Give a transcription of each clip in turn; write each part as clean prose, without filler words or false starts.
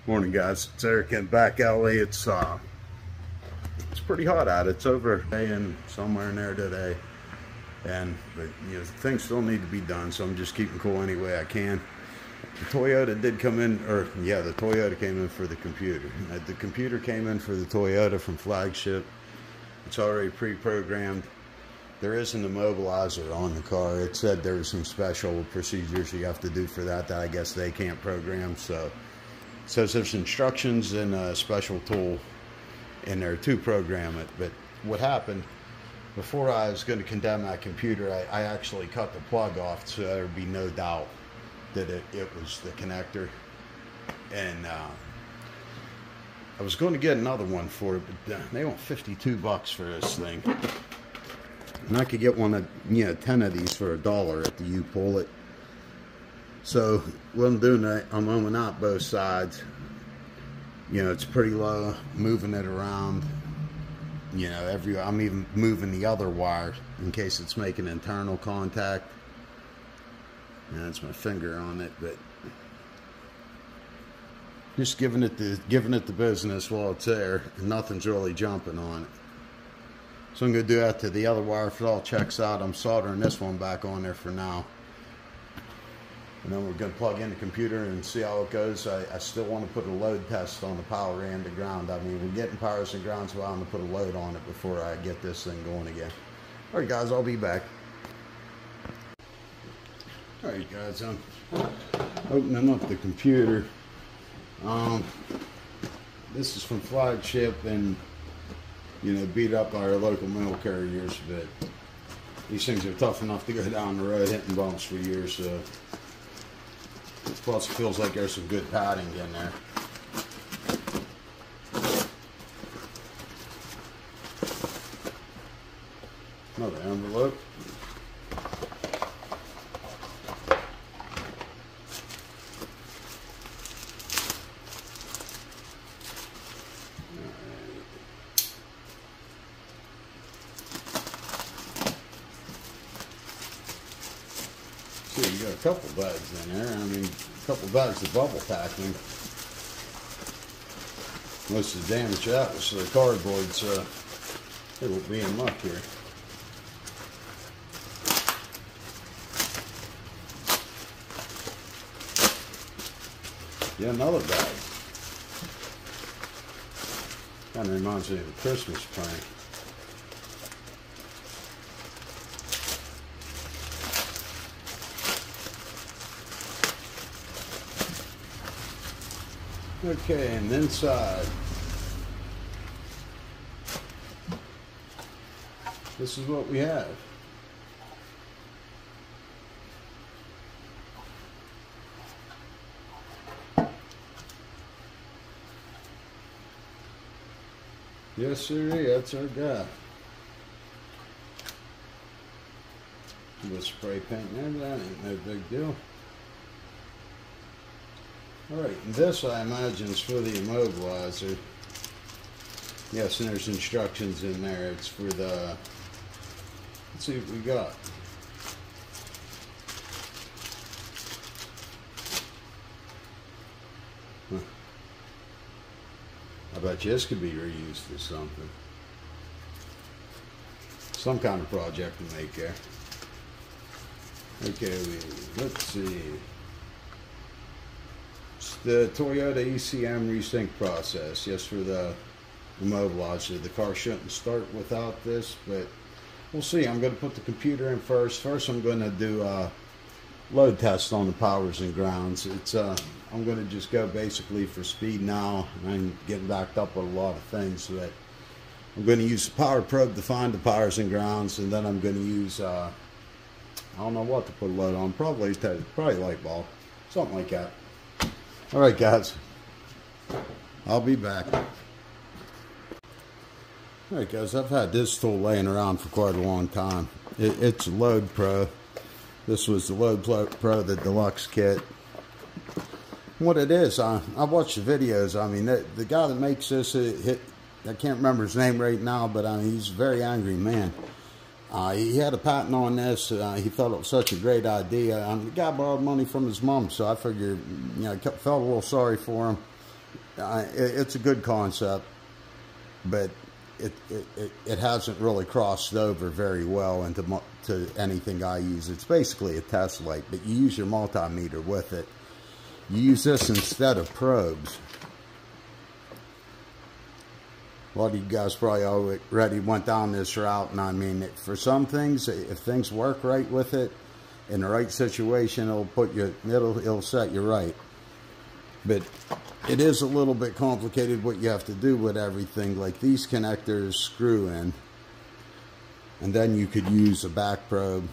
Morning, guys. It's Eric in back alley. It's pretty hot out. It's over and somewhere in there today, but you know, things still need to be done, so I'm just keeping cool any way I can. The Toyota did come in, the Toyota came in for the computer. The computer came in for the Toyota from Flagship. It's already pre-programmed. There is an immobilizer on the car. It said there was some special procedures you have to do for that I guess they can't program. So it says there's instructions and a special tool in there to program it. But what happened, before I was going to condemn that computer, I actually cut the plug off so there would be no doubt that it was the connector. And I was going to get another one for it, but they want $52 for this thing. And I could get one of, 10 of these for $1 at the U-Pull It. So what I'm doing, I'm moving out both sides. It's pretty low, moving it around. I'm even moving the other wire in case it's making internal contact. And that's my finger on it, but just giving it the business while it's there, and nothing's really jumping on it. So I'm going to do that to the other wire. If it all checks out, I'm soldering this one back on there for now. And then we're going to plug in the computer and see how it goes. I still want to put a load test on the power and the ground. I mean, we're getting powers and grounds, so I want to put a load on it before I get this thing going again. All right, guys, I'll be back. All right, guys, I'm opening up the computer. This is from Flagship, and beat up by our local mail carriers, but these things are tough enough to go down the road hitting bumps for years. So plus it feels like there's some good padding in there. Another envelope. You got a couple bags in there. I mean, a couple bags of bubble packing. Most of the damage that was the cardboard, so it will be in muck here. Yeah, another bag. Kind of reminds me of a Christmas prank. Okay, and inside, this is what we have. Yes, sir, that's our guy. With spray paint and everything, ain't no big deal. Alright, and this I imagine is for the immobilizer. Yes, and there's instructions in there. It's for the, let's see what we got. Huh. I bet you this could be reused for something. Some kind of project to make there. Okay, let's see. The Toyota ECM resync process. Yes, for the immobilizer. The car shouldn't start without this, but we'll see. I'm going to put the computer in first. First, I'm going to do a load test on the powers and grounds. I'm going to just go basically for speed now. I'm getting backed up with a lot of things, but I'm going to use the power probe to find the powers and grounds, and then I'm going to use I don't know what to put a load on. Probably light bulb, something like that. All right, guys, I'll be back. All right, guys, I've had this tool laying around for quite a long time. It's a Load Pro. This was the Load Pro, the deluxe kit. What it is, I watched the videos. I mean, the guy that makes this, I can't remember his name right now, but I mean, he's a very angry man. He had a patent on this. He thought it was such a great idea. The guy borrowed money from his mom, so I figured, felt a little sorry for him. it's a good concept, but it hasn't really crossed over very well into anything I use. It's basically a test light, but you use your multimeter with it. You use this instead of probes. A lot of you guys probably already went down this route, and I mean, for some things, if things work right with it, in the right situation, it'll set you right. But it is a little bit complicated what you have to do with everything. Like these connectors screw in, and then you could use a back probe.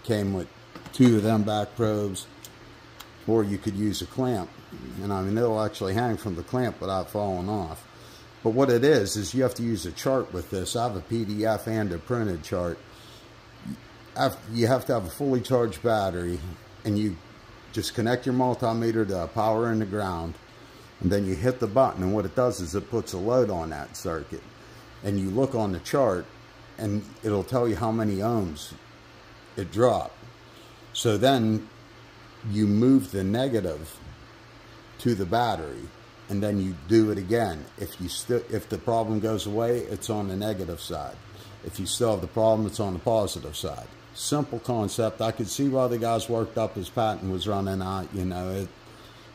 Came with 2 of them back probes, or you could use a clamp. And I mean, it'll actually hang from the clamp without falling off. But what it is you have to use a chart with this. I have a PDF and a printed chart. You have to have a fully charged battery, and you just connect your multimeter to power in the ground, and then you hit the button, and what it does is it puts a load on that circuit, and you look on the chart and it'll tell you how many ohms it dropped. So then you move the negative to the battery, and then you do it again. If the problem goes away, it's on the negative side. If you still have the problem, it's on the positive side. Simple concept. I could see why the guys worked up. His patent was running out. You know,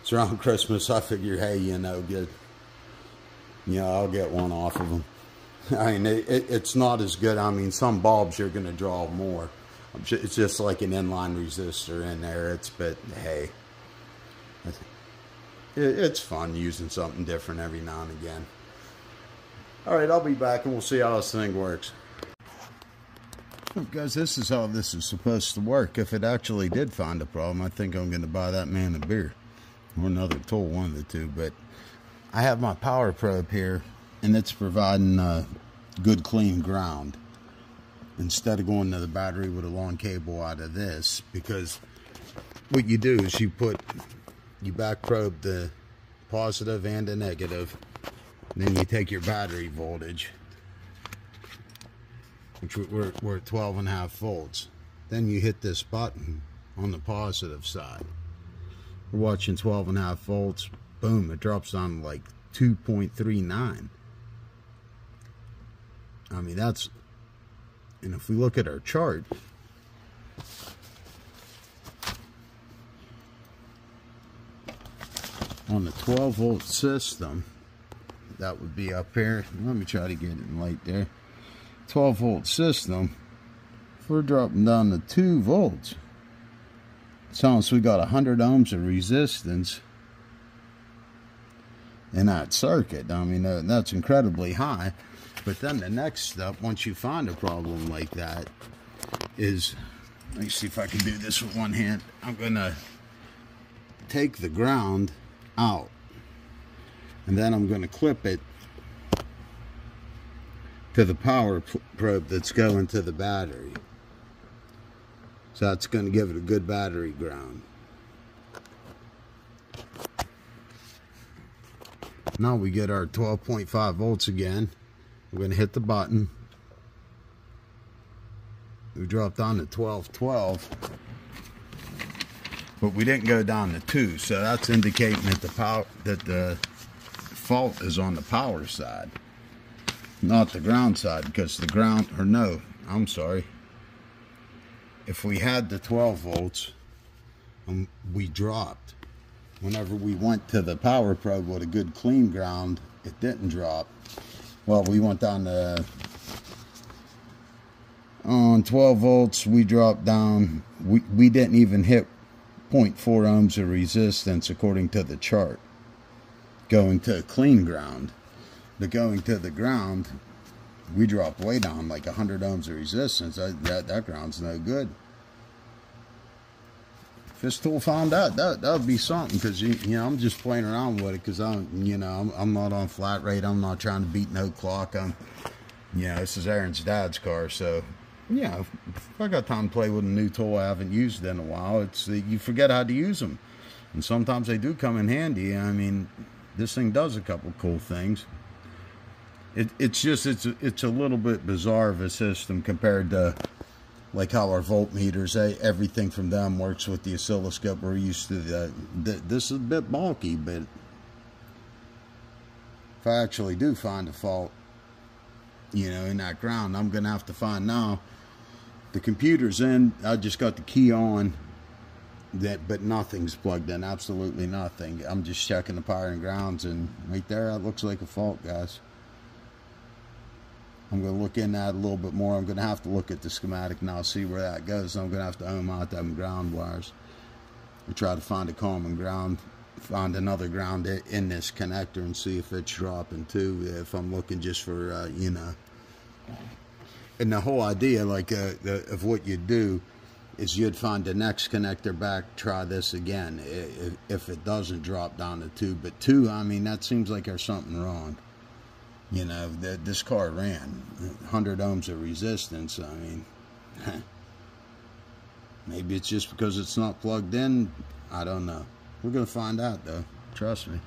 it's around Christmas. I figure, hey, I'll get one off of them. I mean, it's not as good. I mean, some bulbs you're going to draw more. It's just like an inline resistor in there. But hey, it's fun using something different every now and again. All right, I'll be back and we'll see how this thing works. Guys, this is how this is supposed to work. If it actually did find a problem, I think I'm going to buy that man a beer or another tool, one of the two. But I have my power probe here, and it's providing a good clean ground instead of going to the battery with a long cable out of this. Because what you do is you back probe the positive and the negative, and then you take your battery voltage, which we're at 12.5 volts. Then you hit this button on the positive side. We're watching 12.5 volts. Boom, it drops down to like 2.39. I mean, and if we look at our chart, on the 12 volt system, that would be up here. Let me try to get it in light there. 12 volt system, if we're dropping down to 2 volts, it's telling us we got 100 ohms of resistance in that circuit. I mean, that's incredibly high. But then the next step, once you find a problem like that, is, let me see if I can do this with one hand. I'm gonna take the ground out, and then I'm gonna clip it to the power probe that's going to the battery. So that's going to give it a good battery ground. Now we get our 12.5 volts again. We're going to hit the button. We dropped down to 1212, but we didn't go down to 2, so that's indicating that the fault is on the power side, not the ground side, because the ground, or no, I'm sorry. If we had the 12 volts, we dropped. Whenever we went to the power probe with a good clean ground, it didn't drop. Well, we went down to, on 12 volts, we dropped down. We didn't even hit 0.4 ohms of resistance according to the chart, going to clean ground. But going to the ground, we dropped way down, like 100 ohms of resistance. That ground's no good. If this tool found out, that would be something, because you know, I'm just playing around with it, because I'm not on flat rate. I'm not trying to beat no clock. This is Aaron's dad's car, so yeah, if I got time to play with a new tool I haven't used in a while, you forget how to use them, and sometimes they do come in handy. I mean, this thing does a couple cool things. It's a little bit bizarre of a system compared to like how our voltmeters, everything from them works with the oscilloscope. We're used to this is a bit bulky, but if I actually do find a fault, you know, in that ground, I'm gonna have to find now. The computer's in. I just got the key on that, but nothing's plugged in. Absolutely nothing. I'm just checking the power and grounds, and right there, that looks like a fault, guys. I'm going to look in that a little bit more. I'm going to have to look at the schematic now, see where that goes. I'm going to have to ohm out them ground wires and try to find a common ground, find another ground in this connector and see if it's dropping too, if I'm looking just for, you know. And the whole idea, like, of what you do is you'd find the next connector back, try this again, if it doesn't drop down to 2. But 2, I mean, that seems like there's something wrong. You know, this car ran 100 ohms of resistance. I mean, maybe it's just because it's not plugged in. I don't know. We're going to find out, though. Trust me.